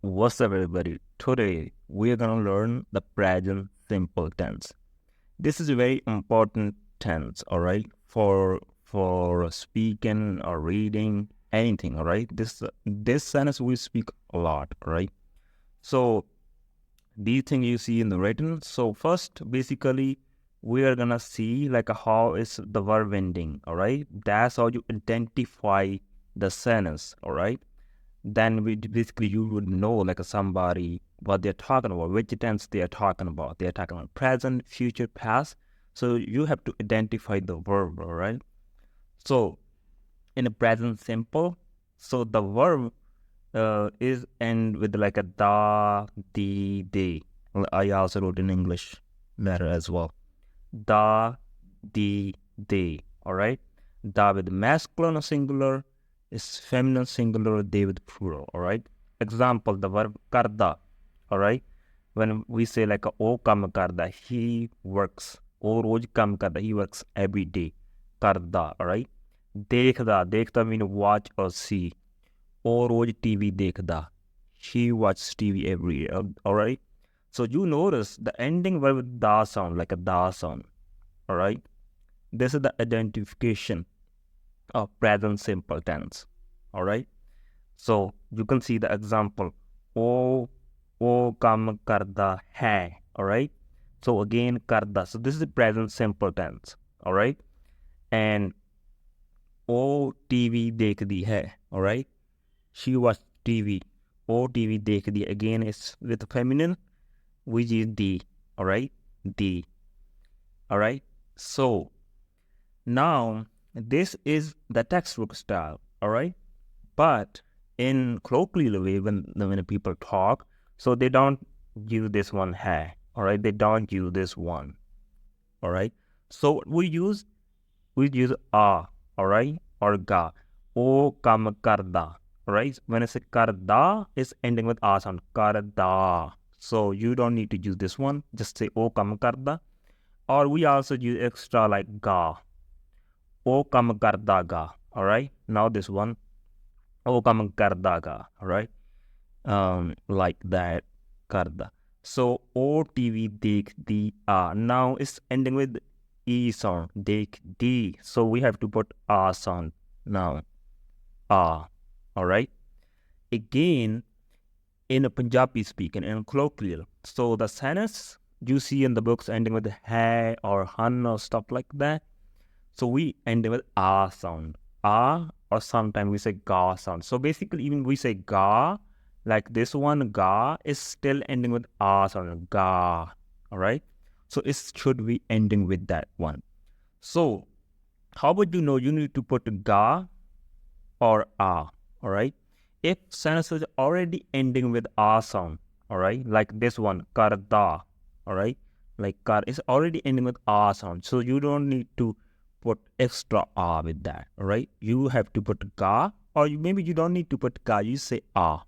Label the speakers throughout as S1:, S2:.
S1: What's up, everybody? Today we are gonna learn the present simple tense. This is a very important tense, all right, for speaking or reading anything, all right. This sentence we speak a lot, all right. So these things you see in the written. So first, basically, we are gonna see like how is the verb ending, all right. That's how you identify the sentence, all right. Then basically you would know like somebody what they're talking about, which tense they are talking about. They are talking about present, future, past. So you have to identify the verb, all right? So in the present simple, so the verb is end with like a da, di, de. I also wrote in English letter as well. Da, di, de. All right. Da with masculine or singular is feminine singular, they with plural. All right. Example, the verb karda. All right. When we say like o kam karda, he works. O roj kam karda, he works every day. Karda. All right. Dekhda mean watch or see. O roj TV dekhda. She watches TV every day. All right. So you notice the ending verb with da sound, like a da sound. All right. This is the identification of present simple tense. All right. So you can see the example. O kam karda hai. All right. So again, karda. So this is the present simple tense. All right. And O TV dekhdi hai. All right. She watched TV. O TV dekhdi again is with feminine, which is the. All right. The. All right. So now this is the textbook style. All right. But in colloquial way, when people talk, so they don't use this one hai. All right, they don't use this one. All right, so we use a. All right, or ga. O kam karda. All right, when I say karda, it's ending with a sound. Karda. So you don't need to use this one. Just say o kam karda. Or we also use extra like ga. O kam karda ga. All right, now this one. O kam karda ga. All right. Like that, karda. So O TV dekh di a. Now it's ending with e sound, dekh di. So we have to put a sound now, a. All right. Again, in a Punjabi speaking and colloquial. So the sentence you see in the books ending with hai or han or stuff like that. So we end with a sound, a, or sometimes we say ga sound. So basically, even we say ga, like this one, ga is still ending with a sound, ga. All right. So it should be ending with that one. So how would you know? You need to put ga or a. All right. If sentence is already ending with a sound, all right, like this one, karda. All right, like kar is already ending with a sound, so you don't need to put extra a with that. All right, you have to put ga, or maybe you don't need to put ga. You say a.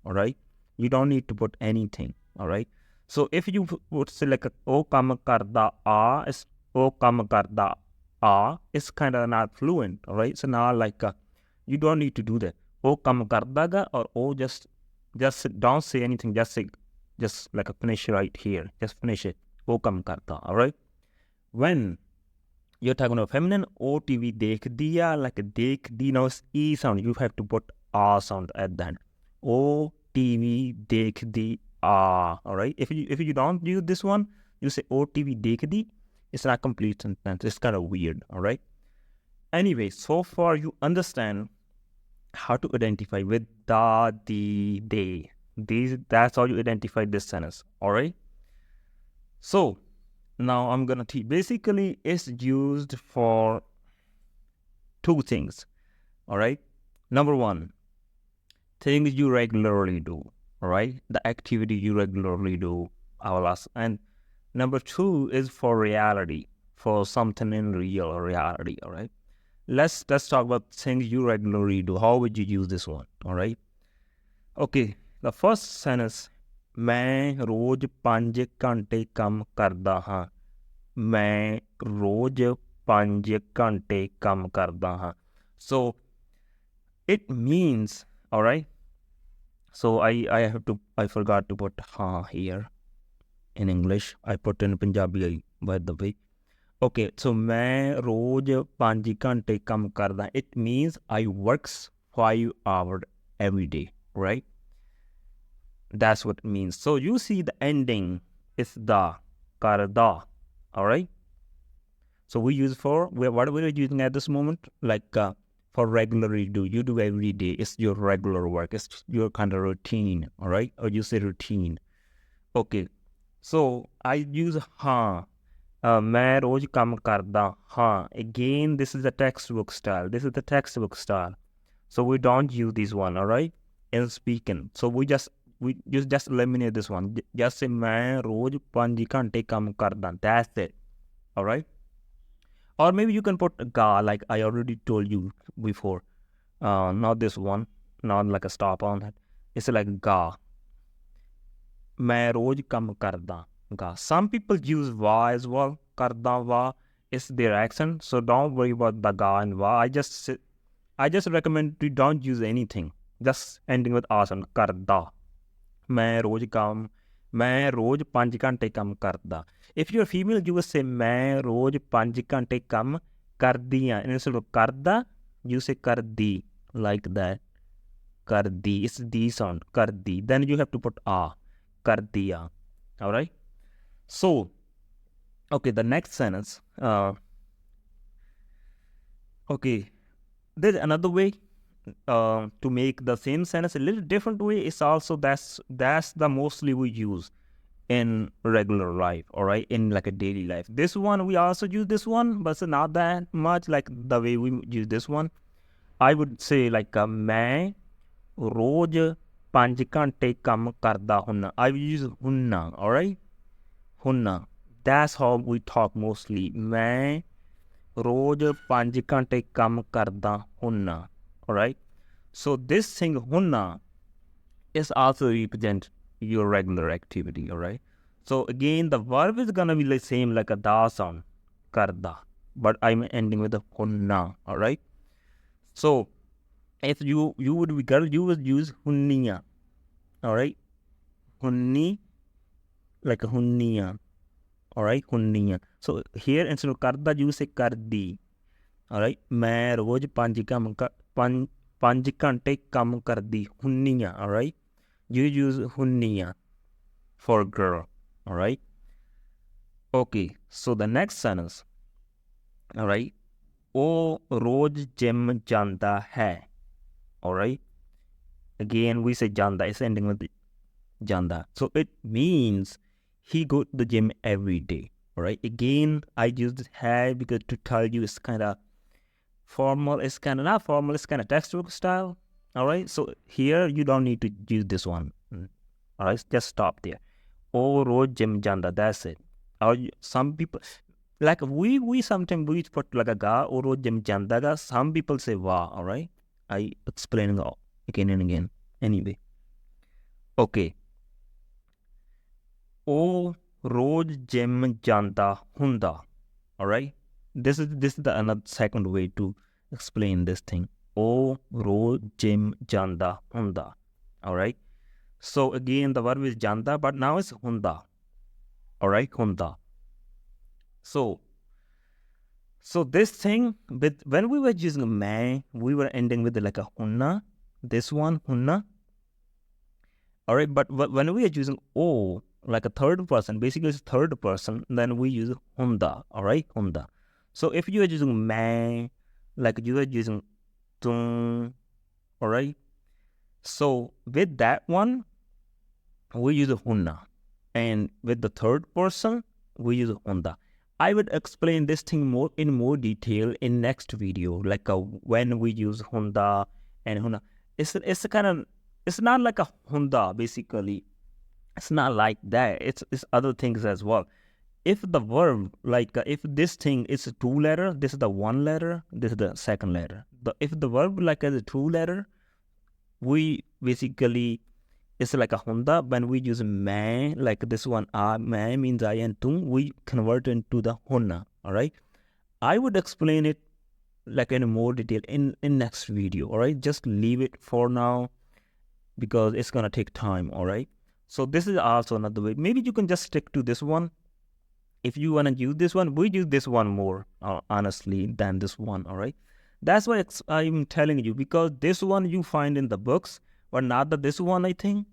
S1: All right, you don't need to put anything. All right. So if you would say like o kam karda a, is o kam karda a, it's kind of not fluent. All right, so now like you don't need to do that. O kam karda ga, or o just don't say anything. Just say like a finish right here. Just finish it. O kam karda. All right. When you're talking about feminine, O TV dekh diya, like a dekh di, now it's e sound. You have to put a sound at that. O TV dekh di a. All right. If you don't use this one, you say O TV dekh di. It's not complete sentence. It's kind of weird. All right. Anyway, so far you understand how to identify with da, di, de. That's how you identify this sentence. All right. So now I'm gonna teach. Basically, it's used for two things. All right. Number one, things you regularly do. All right. The activity you regularly do. I will ask. And number two is for reality, for something in real reality. All right. Let's talk about things you regularly do. How would you use this one? All right. Okay. The first sentence, मैं रोज 5 घंटे काम करदा हाँ. मैं रोज 5 घंटे काम करदा हाँ. So it means, all right. So I forgot to put ha here in English. I put in Punjabi by the way. Okay, so मैं रोज 5 घंटे काम करदा. It means I works 5 hours every day, right? That's what it means. So you see the ending is da, karda, all right? So we use for, what we're using at this moment, like for regularly you do every day. It's your regular work. It's your kind of routine, all right? Or you say routine. Okay, so I use ha. मैं रोज काम करदा हाँ. Again, this is the textbook style. This is the textbook style. So we don't use this one, all right? In speaking. So we just eliminate this one. Just say मैं रोज 5 घंटे काम करदा. That's it, all right? Or maybe you can put ga, like I already told you before. Not this one, not like a stop on that. It's like ga. मैं रोज काम करदा. Ga. Some people use va as well. Karda va is their accent, so don't worry about the ga and va. I just recommend you don't use anything. Just ending with asan. Karda. मैं रोज 5 घंटे काम करदा. If you're female, you will say मैं रोज 5 घंटे काम करदियां. And instead of karda, you say kardi, like that. Kardi. It's the sound. Kardi. Then you have to put a. Kardiya. All right. So, okay, the next sentence. Okay, there's another way to make the same sentence a little different way. It's also that's the mostly we use in regular life, all right, in like a daily life. This one we also use this one, but it's not that much like the way we use this one. I would say like मैं रोज 5 घंटे काम करदा हुन्ना. I will use hunna, all right. Hunna. That's how we talk mostly. मैं रोज 5 घंटे काम करदा हुन्ना. All right. So this thing hunna is also represent your regular activity. All right. So again, the verb is gonna be the same like a da sound, karda, but I'm ending with a hunna. All right. So if you would be girl, you would use hunniya. All right. Hunni, like a hunniya. All right, hunniya. So here instead of karda, you say kardi. All right, मैं रोज 5 घंटे काम करदी hunniya. All right, you use hunniya for girl. All right. Okay, so the next sentence. All right, वो रोज gym जांदा है. All right. Again, we say janda. It's ending with janda. So it means he go to the gym every day. All right. Again, I use this hai because to tell you it's kind of formal. It's kind of not formal. It's kind of textbook style. All right. So here you don't need to use this one. All right. Just stop there. Oh, road gym janda. That's it. Or some people like we sometimes we put like a ga or road gym janda ga. Some people say wa. All right. I explain it again and again. Anyway. Okay. ਉਹ ਰੋਜ਼ gym ਜਾਂਦਾ ਹੁੰਦਾ. All right. This is the another second way to explain this thing. ਉਹ ਰੋਜ਼ gym ਜਾਂਦਾ ਹੁੰਦਾ. All right. So again, the verb is janda, but now it's hunda. All right, hunda. So this thing with when we were using मैं, we were ending with like a hunna. This one hunna. All right, but when we are using o, like a third person, basically it's third person, then we use hunda. All right, hunda. So if you are using मैं, like you are using tum, all right. So with that one, we use hunna, and with the third person, we use hunda. I would explain this thing in more detail in next video, like when we use hunda and hunna. It's a kind of, it's not like a hunda basically. It's not like that. It's other things as well. If the verb, like if this thing is a 2 letter, this is the 1 letter, this is the second letter. If the verb like as a 2 letter, we basically, it's like a hunda. When we use मैं, like this one, मैं means I and tum, we convert into the hunna. All right. I would explain it like in more detail in next video. All right. Just leave it for now. because it's gonna take time, all right? So this is also another way. Maybe you can just stick to this one. If you want to use this one, we use this one more honestly than this one, all right? That's why I'm telling you, because this one you find in the books, but not this one. I think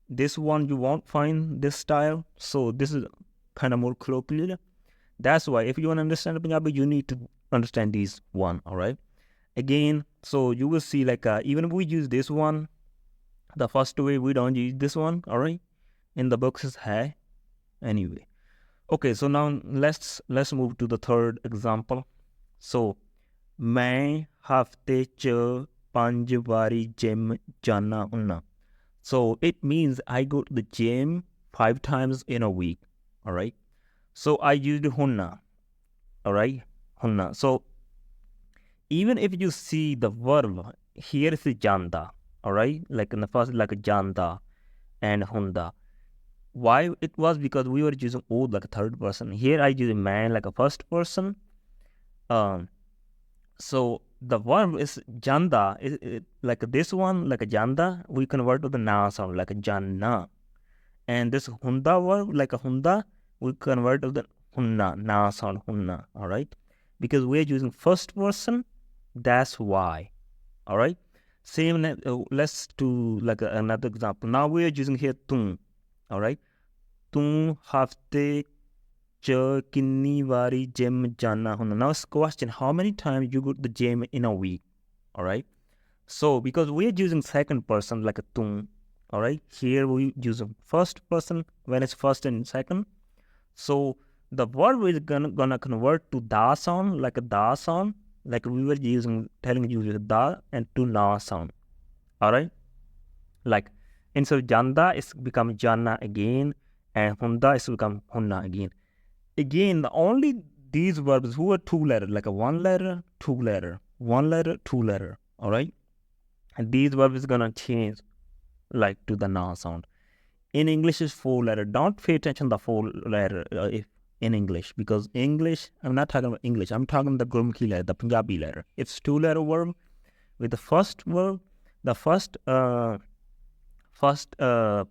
S1: this one you won't find this style, so this is kind of more colloquial. That's why if you want to understand Punjabi, you need to understand these one, all right? Again, so you will see like even if we use this one, the first way we don't use this one, all right? In the books is hai. Anyway, okay, so now let's move to the third example. So मैं हफ्ते च 5 वारी gym जाना हुन्ना. So it means I go to the gym 5 times in a week, all right? So I used hunna, all right? Hunna. So even if you see the verb, here is janda, all right? Like in the first, like janda and hunda. Why it was? Because we were using old like a third person. Here I use man like a first person. So the verb is janda. Like this one, like a janda, we convert to the na sound like a janna. And this hunda verb, like a hunda, we convert to the hunna, na sound hunna, all right? Because we're using first person, that's why, all right? Same, let's do like another example. Now we're using here tum, all right? Tum hafte ch kinni wari gym jana hunna. Now it's question, how many times you go to the gym in a week, all right? So because we're using second person like a tum, all right, here we use a first person when it's first and second. So the verb is gonna convert to da sound, like a da sound, like we were telling you da and to na sound, all right? Like instead of janda, it's become jana again, and hunda is become hunna again. Again, the only these verbs who are 2 letter, like a 1 letter, 2 letter, 1 letter, 2 letter, all right? And these verbs is gonna change like to the na sound. In English is 4 letter. Don't pay attention to the 4 letter if in English, because English, I'm not talking about English, I'm talking the Gurmukhi letter, the Punjabi letter. It's 2 letter verb with the first verb, the first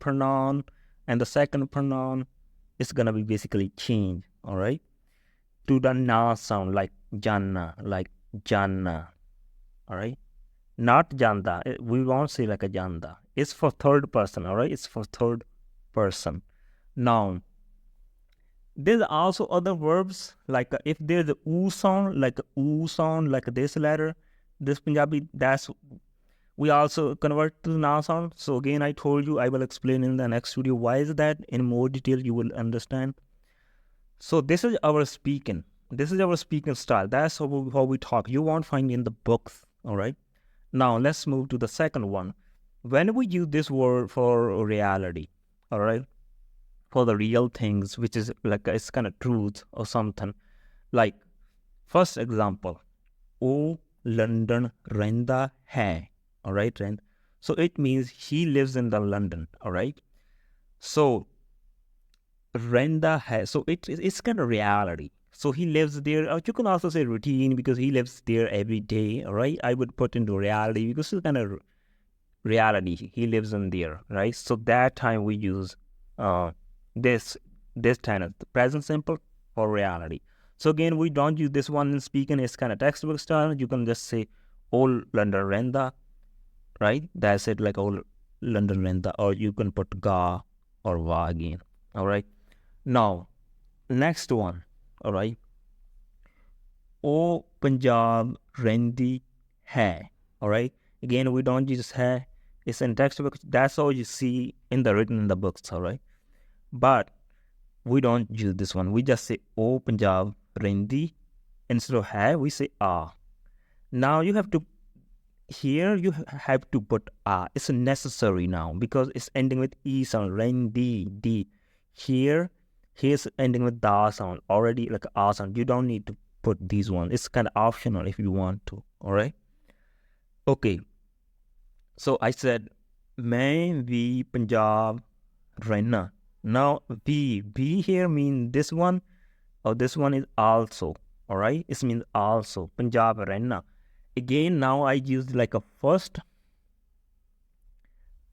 S1: pronoun and the second pronoun is gonna be basically changed, all right, to the na sound, like janna, like janna, all right? Not janda. We won't say like a janda. It's for third person, all right? It's for third person. Noun. There's also other verbs, like if there's a oo sound, like this letter, this Punjabi, that's, we also convert to na sound. So again, I told you, I will explain in the next video why is that in more detail, you will understand. So this is our speaking. This is our speaking style. That's how we talk. You won't find in the books, all right? Now let's move to the second one. When we use this word for reality, all right, for the real things, which is like it's kind of truth or something. Like first example, oh London renda hai, all right, so it means he lives in the London, all right? So renda hai, so it's kind of reality. So he lives there, or you can also say routine, because he lives there every day, all right? I would put into reality because it's kind of reality. He lives in there, right? So that time we use this kind of present simple for reality. So again, we don't use this one in speaking. It's kind of textbook style. You can just say old London renda, right? That's it, like old London renda, or you can put ga or va again, all right? Now next one, all right, oh Punjab rendi hai, all right? Again, we don't use hai. It's in textbook. That's all you see in the written in the books, all right? But we don't use this one. We just say oh Punjab rendi. Instead of hai, we say ah. Now you have to, here you have to put ah. It's necessary now because it's ending with e sound, rendi, d. Here's ending with da sound, already like ah sound. You don't need to put these ones. It's kind of optional if you want to, all right? Okay. So I said, main vi Punjab रहना. Now we here mean this one, or this one is also, all right? It means also Punjab रहना. Again, now I use like a first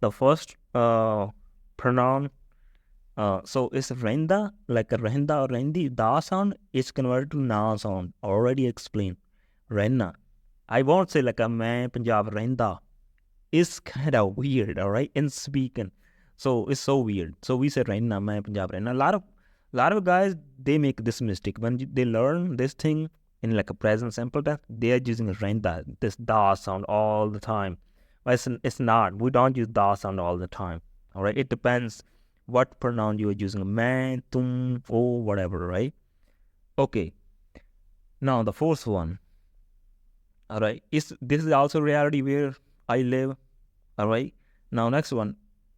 S1: the first pronoun. So it's renda, like a renda or rendi. Da sound is converted to na sound. Already explained. Renna. I won't say like a man Punjab renda. It's kind of weird, all right, in speaking. So it's so weird. So we say renna, man Punjab renna. A lot of guys, they make this mistake when they learn this thing in like a present simple tense. They are using renda, this da sound all the time. But it's not. We don't use da sound all the time. All right. It depends what pronoun you are using. Man, tum, oh, whatever. Right. Okay. Now the fourth one. All right. This is also reality where I live. All right. Now next one.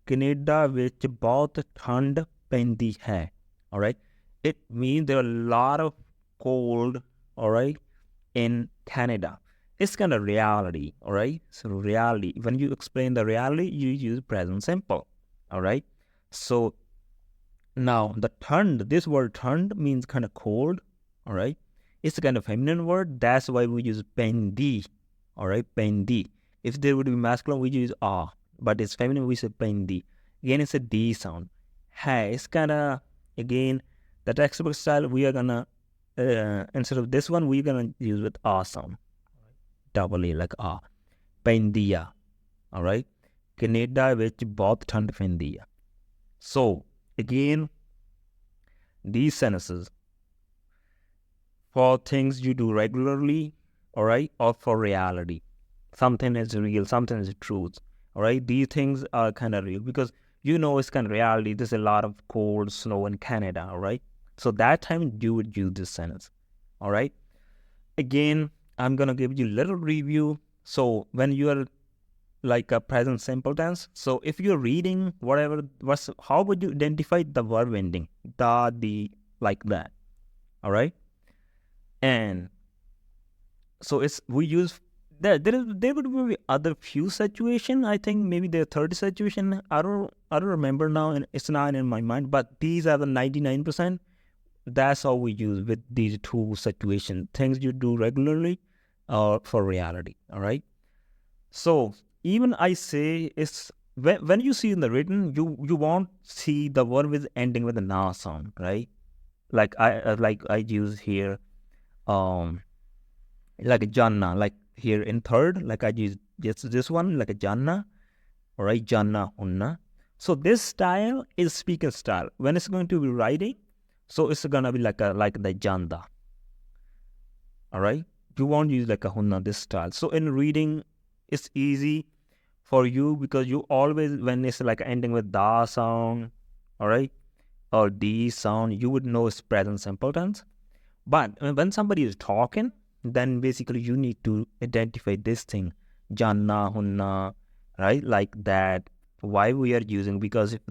S1: Canada ਵਿੱਚ ਬਹੁਤ ਠੰਡ ਪੈਂਦੀ ਹੈ. All right. It means there are a lot of cold, all right, in Canada. It's kind of reality, all right? So reality, when you explain the reality, you use present simple, all right? So now the thund, this word thund means kind of cold, all right? It's a kind of feminine word. That's why we use pendi, all right? Pendi. If there would be masculine, we use ah, but it's feminine, we say pendi. Again, it's a D sound. Hey, it's kind of, again, the textbook style, we are gonna, instead of this one, we're gonna use with ah sound. Double A, like ah. Pendia, all right? Canada ਵਿੱਚ ਬਹੁਤ ਠੰਡ ਪੈਂਦੀ ਆ. So, again, these sentences for things you do regularly, all right, or for reality. Something is real, something is truth, all right? These things are kind of real because you know it's kind of reality. There's a lot of cold snow in Canada, all right? So that time you would use this sentence, all right? Again, I'm going to give you a little review. So when you are like a present simple tense, so if you're reading whatever, how would you identify the verb ending? Da, the, like that, all right? And so we use, there would be other few situation. I think maybe there are 30 situation. I don't remember now, and it's not in my mind. But these are the 99%. That's all we use with these two situations. Things you do regularly, or for reality. All right. So even I say it's when you see in the written, you won't see the verb is ending with a na sound, right? Like I use here, like a janna, like here in third, like I use just this one, like a janna, all right, janna unna. So this style is speaker style. When it's going to be writing, so it's gonna be like the janda, all right. You won't use like a hunna, this style. So in reading, it's easy for you because you always, when it's like ending with da sound, all right, or d sound, you would know it's present simple tense. But when somebody is talking, then basically you need to identify this thing, janna, hunna, right? Like that. Why we are using? Because if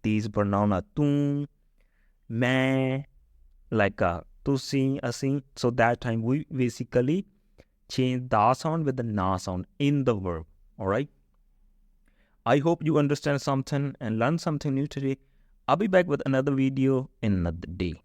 S1: these pronouns are tum, main, like tusi, asi, so that time we basically change da sound with the na sound in the verb. All right. I hope you understand something and learn something new today. I'll be back with another video in another day.